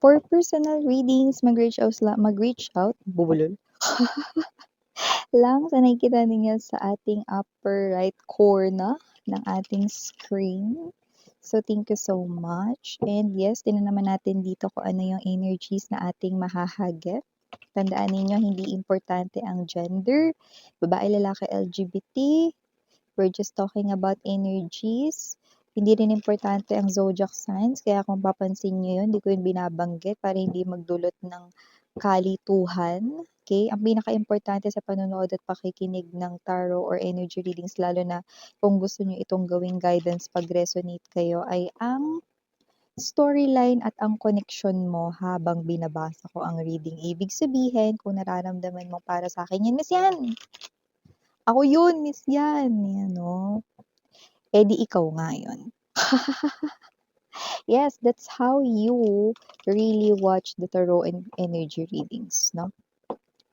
For personal readings, mag-reach out, bubulol, lang sa nakikita ninyo sa ating upper right corner ng ating screen. So, thank you so much. And yes, tingnan naman natin dito kung ano yung energies na ating mahahagip. Tandaan ninyo, hindi importante ang gender, babae, lalaki, LGBT. We're just talking about energies. Hindi rin importante ang zodiac signs, kaya kung papansin nyo yun, hindi ko yun binabanggit para hindi magdulot ng kalituhan. Okay? Ang pinaka-importante sa panonood at pakikinig ng tarot or energy readings, lalo na kung gusto nyo itong gawing guidance pag resonate kayo, ay ang storyline at ang connection mo habang binabasa ko ang reading. Ibig sabihin, kung nararamdaman mo para sa akin yan, Miss Yan! Ako yun, Miss Yan! Yan, no? Eh di ikaw nga yun. Yes, that's how you really watch the tarot and energy readings, no?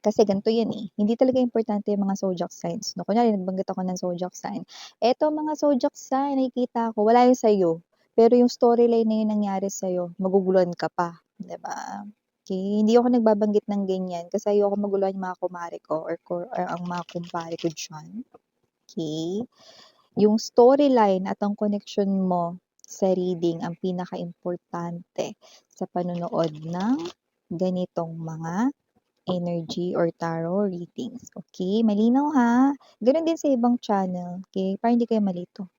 Kasi ganito yan eh. Hindi talaga importante yung mga zodiac signs. No? Kunyari, nagbanggit ako ng zodiac sign. Eto mga zodiac sign, nakikita ko, wala yun sa'yo. Pero yung storyline na yun nangyari sa'yo, maguguluhan ka pa. Diba? Okay? Hindi ako nagbabanggit ng ganyan kasi ayoko maguluhan yung mga kumare ko or ang mga kumpare ko dyan. Okay? Yung storyline at ang connection mo sa reading ang pinaka-importante sa panonood ng ganitong mga energy or tarot readings. Okay? Malinaw ha? Ganun din sa ibang channel. Okay? Para hindi kayo malito.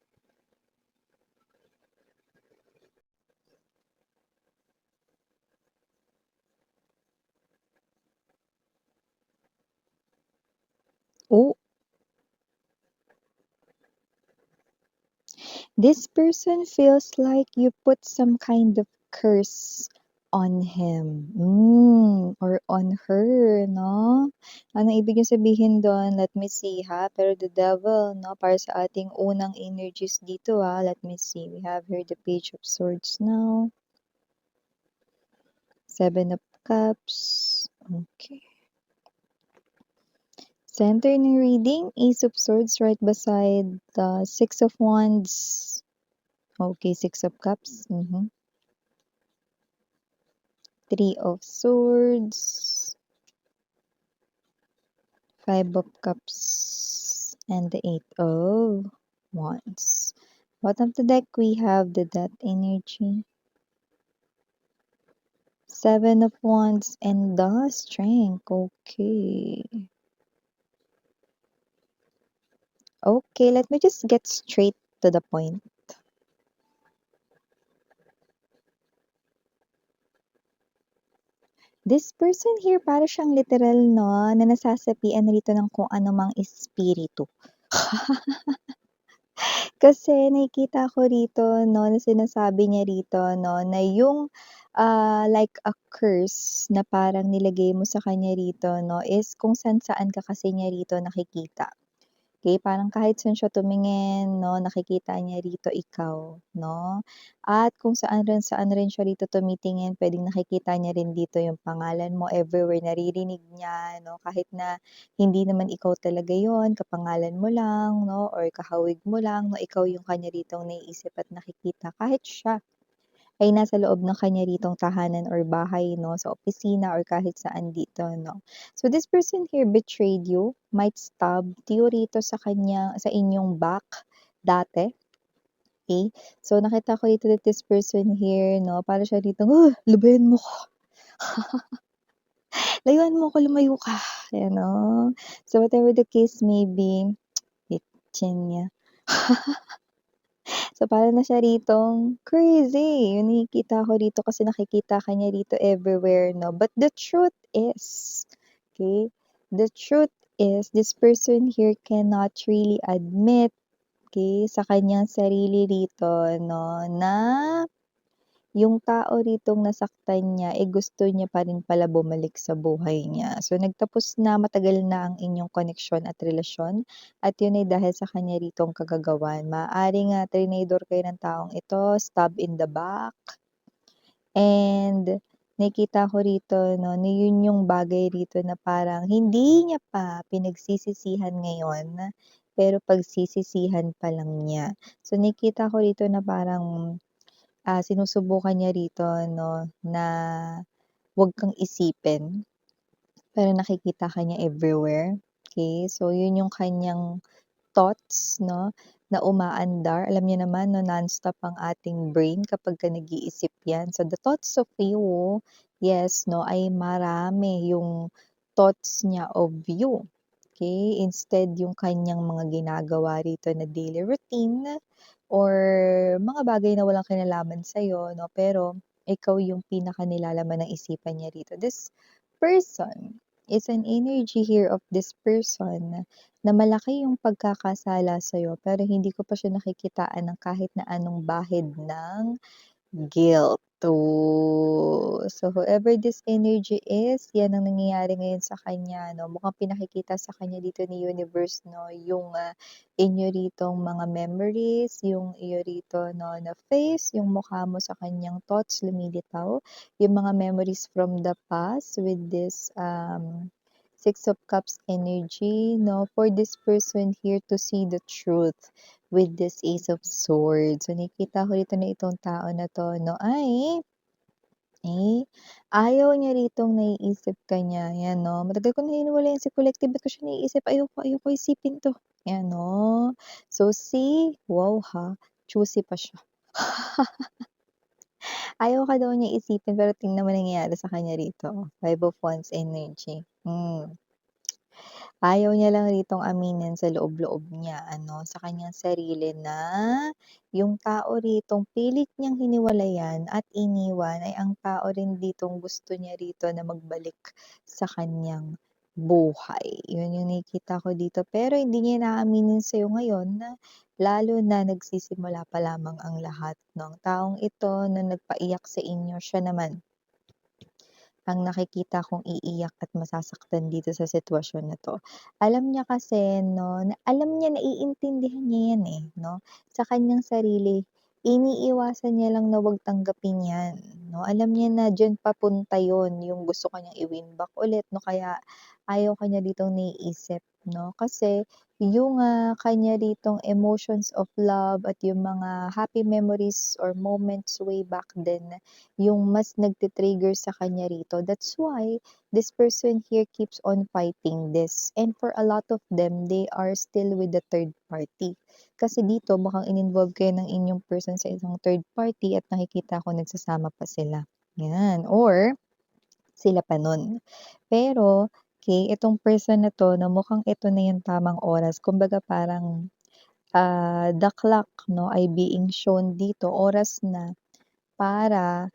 Oh, this person feels like you put some kind of curse on him. Or on her, no? Ano ibig yung sabihin doon? Let me see, ha? Pero the devil, no? Para sa ating unang energies dito, ha? Let me see. We have here the Page of Swords now. Seven of Cups. Okay. Center ng reading, Ace of Swords right beside the Six of Wands. Okay, Six of Cups. Three of Swords. Five of Cups. And the Eight of Wands. Bottom of the deck, we have the Death energy. Seven of Wands and the Strength. Okay. Okay, let me just get straight to the point. This person here, para siyang literal, no, na nasasapian rito ng kung ano mang espiritu. Kasi nakikita ko rito, no, na sinasabi niya rito, no, na yung like a curse na parang nilagay mo sa kanya rito, no, is kung saan-saan ka kasi niya rito nakikita. Okay, parang kahit saan siya tumingin, no, nakikita niya rito ikaw, no? At kung saan rin siya rito tumitingin, pwedeng nakikita niya rin dito yung pangalan mo everywhere, naririnig niya, no? Kahit na hindi naman ikaw talaga yon, kapangalan mo lang, no? Or kahawig mo lang, no? Ikaw yung kanya ritong naiisip at nakikita. Kahit siya ay nasa loob ng kanya ritong tahanan or bahay, no, sa opisina or kahit saan dito, no. So this person here betrayed you, might stab you rito sa kanya, sa inyong back dati. Okay? So nakita ko dito that this person here, no, para siya dito, lubayan mo ko. Layuan mo ko, lumayo ka. Ayan, no. So whatever the case may be, bitchin niya. So, para na siya ritong crazy. Yung nakikita ko rito kasi nakikita ka niya rito everywhere, no? But the truth is, okay? The truth is, this person here cannot really admit, okay, sa kanyang sarili rito, no, na yung tao ritong nasaktan niya, eh gusto niya pa rin pala bumalik sa buhay niya. So, nagtapos na, matagal na ang inyong koneksyon at relasyon at yun ay dahil sa kanya ritong kagagawan. Maaaring trinador kayo ng taong ito, stab in the back, and nakita ko rito, no, na yun yung bagay rito na parang hindi niya pa pinagsisisihan ngayon, pero pagsisisihan pa lang niya. So, nakita ko rito na parang sinusubukan niya rito 'no, na 'wag kang isipin, pero nakikita ka niya everywhere, okay. So yun yung kanyang thoughts 'no, na umaandar. Alam niyo naman 'no, nonstop ang ating brain kapagka nag-iisip 'yan. So the thoughts of you, yes 'no, ay marami yung thoughts niya of you, okay. Instead yung kanyang mga ginagawa rito na daily routine or mga bagay na walang kinalaman sa'yo 'no, pero ikaw yung pinakanilalaman ng isipan niya rito. This person is an energy here of this person na malaki yung pagkakasala sa'yo pero hindi ko pa siya nakikitaan ng kahit na anong bahid ng guilt. Oh, so whoever this energy is, yan ang nangyayari ngayon sa kanya 'no. Mukhang pinakikita sa kanya dito ni universe 'no, yung, inyo ritong mga memories, yung iyo rito 'no na face, yung mukha mo sa kanyang thoughts lumilitaw, yung mga memories from the past with this, Six of Cups energy 'no, for this person here to see the truth with this Ace of Swords. So, nakikita ko rito na itong tao na 'to 'no, ay ayaw niya ritong naiisip ka niya, 'yan 'no. Matagal ko na hiniwalayan si Collective, ba't ko siya naiisip, ayoko isipin 'to, 'yan 'no. So, see, wow ha, choosy pa siya. Ayaw ka daw niya isipin pero tingnan mo nangyayari sa kanya rito, Five of Wands energy, Ayaw niya lang ritong aminin sa loob-loob niya ano, sa kanyang sarili na yung tao ritong pilit niyang hiniwalayan at iniwan ay ang tao rin ditong gusto niya rito na magbalik sa kanyang buhay. Yun yung nakikita ko dito, pero hindi niya inaaminin sa'yo ngayon na lalo na nagsisimula pa lamang ang lahat 'no. Ang taong ito na nagpaiyak sa inyo, siya naman ang nakikita kong iiyak at masasaktan dito sa sitwasyon na 'to. Alam niya kasi 'no, na alam niya, naiintindihan niya 'yan, eh, 'no, sa kanyang sarili. Iniiwasan niya lang na 'wag tanggapin 'yan 'no. Alam niya na diyan papunta 'yun, yung gusto ka niyang i-win back ulit 'no, kaya ayaw ka niya ditong naiisip 'no. Kasi yung, kanya ritong emotions of love at yung mga happy memories or moments way back then yung mas nagti-trigger sa kanya rito. That's why this person here keeps on fighting this. And for a lot of them, they are still with the third party. Kasi dito, mukhang in-involve kayo ng inyong person sa isang third party at nakikita ko nagsasama pa sila. Yan. Or, sila pa nun. Pero, okay, itong person na to, na mukhang ito na yung tamang oras. Kumbaga parang the clock no, ay being shown dito. Oras na para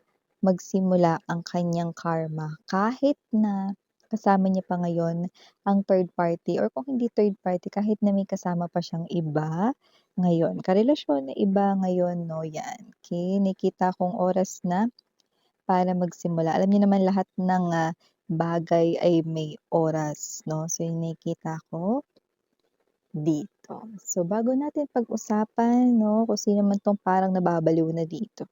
magsimula ang kanyang karma kahit na kasama niya pa ngayon ang third party or kung hindi third party kahit na may kasama pa siyang iba ngayon, karelasyon na iba ngayon 'no, 'yan. Okay, nakita kong oras na para magsimula. Alam niyo naman lahat ng, bagay ay may oras 'no, so yung nakikita ko dito. So bago natin pag-usapan 'no, kung sino man 'tong parang nababaliw na dito.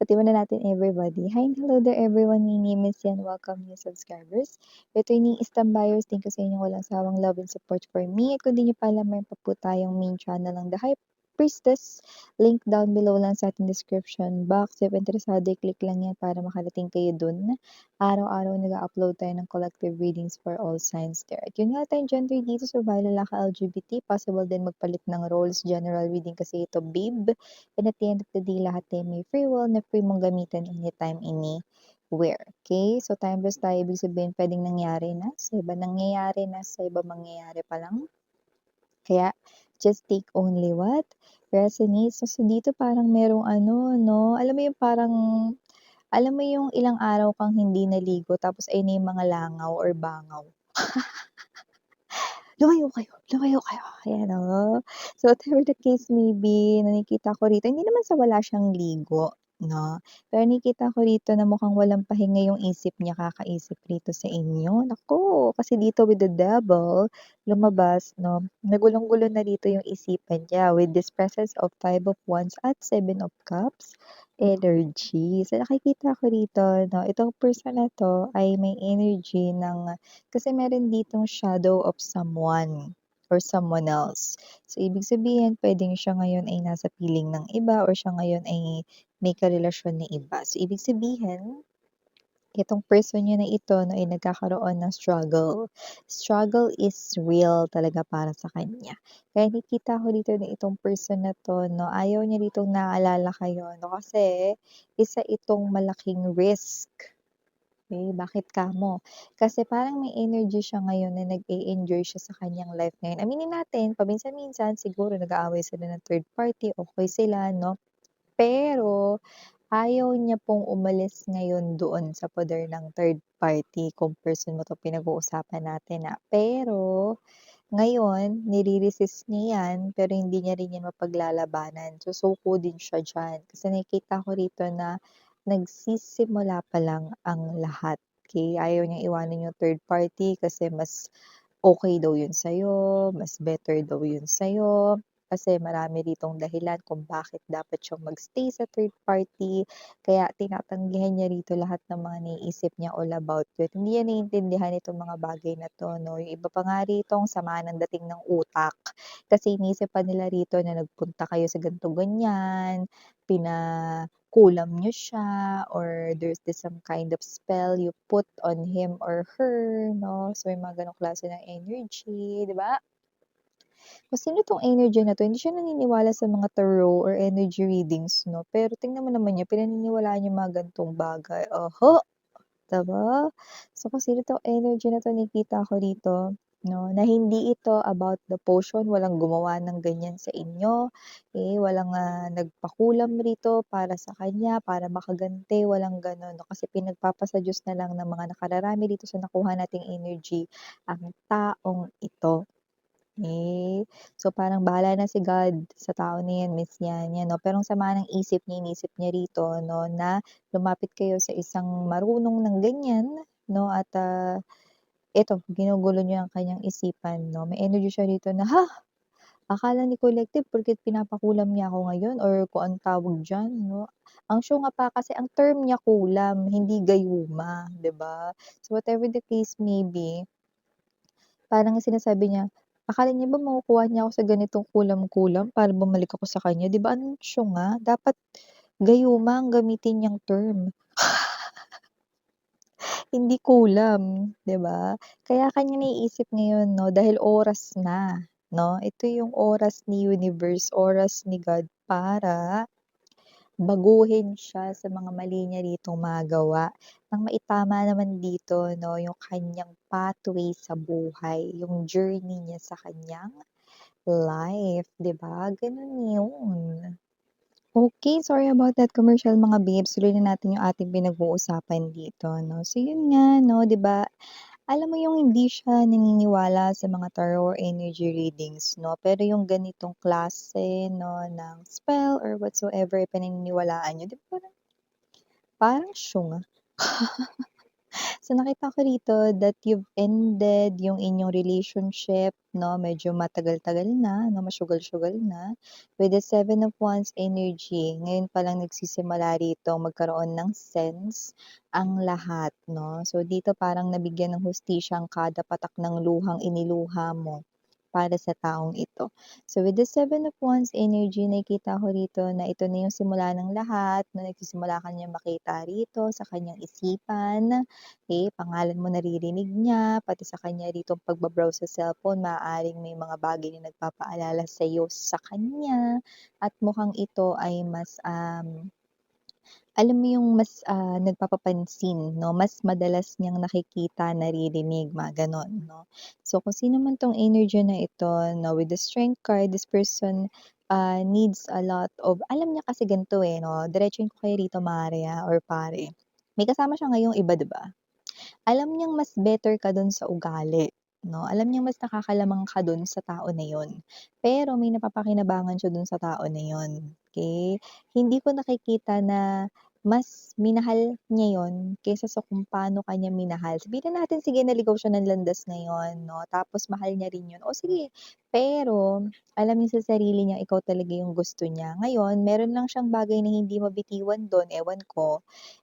Pati muna natin everybody. Hi and hello there everyone. My name is Yan. Welcome new subscribers. Returning Istambayers, thank you sa inyong walang sawang love and support for me. At kung di nyo pa alam, mayroon pa po tayong main channel ng The High Priestess. Link down below lang sa ating description box. If interesado, i-click lang yan para makarating kayo dun. Araw-araw nag-upload tayo ng collective readings for all signs there. At yun nga tayong gender dito, so bala lalaki LGBT, possible din magpalit ng roles, general reading kasi ito, babe. And at the end of the day, lahat tayo may free will na free mong gamitin anytime, anywhere. Okay? So, time-verse tayo, ibig sabihin, pwedeng nangyari na, sa iba nangyayari na, sa iba mangyayari pa lang. Kaya, just take only what resonates. So, dito parang merong ano, no? Alam mo yung parang, alam mo yung ilang araw kang hindi naligo, tapos ay na yung mga langaw or bangaw. Lumayo kayo, ayan o. So, whatever the case may be, na nakikita ko rito, hindi naman sa wala siyang ligo, 'no, pero nakikita ko rito na mukhang walang pahinga yung isip niya kakaisip rito sa inyo. Naku, kasi dito with the devil, lumabas 'no, nagulong-gulo na dito yung isipan niya with this presence of Five of Wands at Seven of Cups energy. So, nakikita ko rito 'no, itong person na 'to ay may energy ng kasi meron ditong shadow of someone. or someone else. So, ibig sabihin puwedeng siya ngayon ay nasa piling ng iba or siya ngayon ay may karelasyon na iba. So, ibig sabihin itong person niyo na ito 'no, ay nagkakaroon ng struggle. Struggle is real talaga para sa kanya. Kaya nakikita ko dito na itong person na 'to 'no, ayaw niya ditong naalala kayo 'no, kasi isa itong malaking risk. Okey, bakit kamo? Kasi parang may energy siya ngayon na nag-e-enjoy siya sa kanyang life ngayon. Aminin natin paminsan-minsan siguro nag-aaway sila ng third party, okey sila 'no, pero ayaw niya pong umalis ngayon doon sa poder ng third party kung person mo 'to pinag-uusapan natin, pero ngayon nire-resist niya 'yan, pero hindi niya rin 'yan mapaglalabanan. Susuko din siya diyan kasi nakikita ko rito na nagsisimula pa lang ang lahat, okey? Ayaw niyang iwanan yung third party kasi mas okey daw yun sa'yo, mas better daw yun sa'yo, kasi marami ditong dahilan kung bakit dapat siyang mag-stay sa third party, kaya tinatanggihan niya rito lahat ng mga naiisip niya all about you at hindi niya naiintindihan itong mga bagay na 'to 'no. Yung iba pa nga rito ang sama ng dating ng utak, kasi iniisip pa nila rito na nagpunta kayo sa ganito ganyan, kulam niyo siya or there's this some kind of spell you put on him or her 'no. So, yung mga gano'ng klase ng energy, 'di ba? Kung sino 'tong energy na 'to, hindi siya naniniwala sa mga tarot or energy readings 'no, pero tingnan mo naman niya pinaniniwalaan niya mga ganitong bagay, oho! 'Di ba? So, kung sino 'tong energy na 'to nakikita ko dito 'no, na hindi ito about the potion, walang gumawa ng ganyan sa inyo, walang, nagpakulam rito para sa kanya, para makaganti, walang gano'n 'no, kasi pinagpapasa-Diyos na lang ng mga nakararami dito sa nakuha nating energy ang taong ito. So parang bahala na si God sa tao na 'yan, miss niya 'no, pero ang sama ng isip niya, inisip niya rito 'no, na lumapit kayo sa isang marunong ng ganyan 'no, at, eto ginugulo niyo ang kanyang isipan 'no. May energy siya rito na, "Ha! Akala ni collective porket pinapakulam niya ako ngayon or kung anong tawag diyan 'no." Ang syunga pa kasi ang term niya kulam, hindi gayuma, 'di ba? So whatever the case may be, parang sinasabi niya, akala niya ba makukuha niya ako sa ganitong kulam-kulam para bumalik ako sa kanya, 'di ba ang syunga, dapat gayuma ang gamitin niyang term, hindi kulam, 'di ba? Kaya kanya naiisip ngayon 'no, dahil oras na 'no, ito yung oras ni universe, oras ni God para baguhin siya sa mga mali niya ritong magawa, nang maitama naman dito 'no, yung kanyang pathway sa buhay, yung journey niya sa kanyang life, 'di ba? Gano'n yun. Okey, sorry about that commercial mga babes, tuloy na natin yung ating pinag-uusapan dito 'no. So yun nga 'no, 'di ba, alam mo yung hindi siya naniniwala sa mga tarot or energy readings 'no, pero yung ganitong klase 'no, ng spell or whatsoever pinaniniwalaan niyo, 'di ba parang parang syunga. So nakita ko rito that you've ended yung inyong relationship 'no, medyo matagal-tagal na 'no, masugal-sugal na, with the Seven of Wands energy. Ngayon pa lang nagsisimula rito magkaroon ng sense ang lahat 'no. So dito parang nabigyan ng hustisya ang kada patak ng luhang iniluha mo para sa taong ito. So with the Seven of Wands energy nakikita ko rito na ito na yung simula ng lahat na nagsisimula ka niyang makita rito sa kanyang isipan. Pangalan mo naririnig niya, pati sa kanya ritong pagba-browse sa cellphone maaaring may mga bagay na nagpapaalala sa'yo sa kanya at mukhang ito ay mas, alam mo yung mas, nagpapapansin 'no, mas madalas niyang nakikita, naririnig, mga gano'n 'no. So kung sino man 'tong energy na ito 'no, with the Strength card, this person, needs a lot of alam niya kasi ganito, 'no, diretsuhin ko kayo rito mare, or pare. May kasama siya ngayong iba, 'di ba? Alam niyang mas better ka dun sa ugali, 'no, alam niyang mas nakakalamang ka dun sa tao na yun. Pero may napapakinabangan siya dun sa tao na yun, okey? Hindi ko nakikita na mas minahal niya yun kaysa sa kung paano ka niya minahal. Sabihin na natin sige naligaw siya ng landas ngayon 'no, tapos mahal niya rin yun, o sige. Pero alam niya sa sarili niya ikaw talaga yung gusto niya. Ngayon meron lang siyang bagay na hindi mabitiwan dun, ewan ko.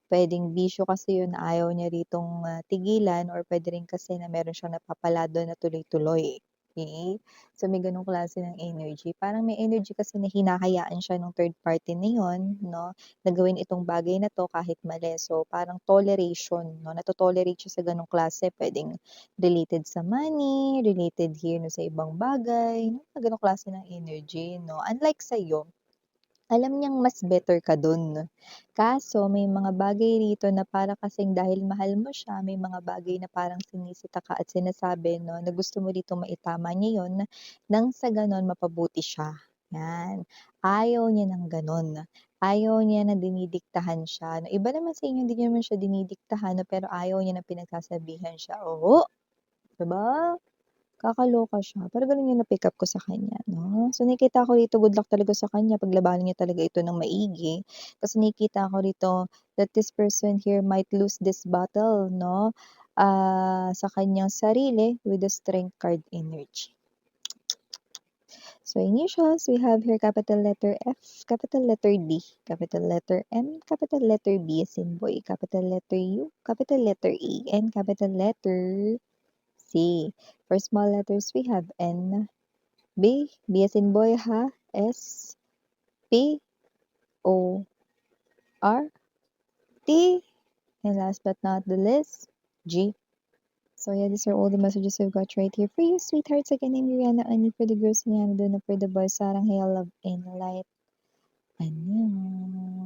Puwedeng bisyo kasi yun na ayaw niya ritong, tigilan or puwede rin kasi na meron siyang napapala dun na tuloy-tuloy. Okay? So, may gano'ng klase ng energy. Parang may energy kasi na hinahayaan siya nung third party na yun 'no, na gawin itong bagay na 'to kahit mali. So, parang toleration 'no, nato-tolerate siya sa gano'ng klase. Puwedeng related sa money, related here 'no sa ibang bagay, mga gano'ng klase ng energy 'no. Unlike sa'yo, alam niyang mas better ka dun. Kaso may mga bagay rito na para kasing dahil mahal mo siya, may mga bagay na parang sinisita ka at sinasabi 'no, na gusto mo dito maitama niya yun, nang sa gano'n mapabuti siya, 'yan. Ayaw niya ng gano'n. Ayaw niya na dinidiktahan siya, na iba naman sa inyo hindi niyo naman siya dinidiktahan 'no, pero ayaw niya na pinagsasabihan siya, oo, 'di ba? Kakaloka siya, pero gano'n yung na-pick up ko sa kanya 'no. So nakikita ko rito good luck talaga sa kanya, paglabanan niya talaga ito ng maigi. Kasi nakikita ko rito that this person here might lose this battle 'no, sa kanyang sarili with the strength card energy. So initials, we have here capital letter F, capital letter D, capital letter M, capital letter B as in boy, capital letter U, capital letter A, and capital letter C. For small letters, we have N, B as in boy ha, S, P, O, R, T, and last but not the least, G. So yeah, these are all the messages I've got right here for you, sweethearts. Again, I'm Rihanna Ani for the girls, Rihanna Duna for the boys, Sarang Hail, Love, and Light. Annyeong.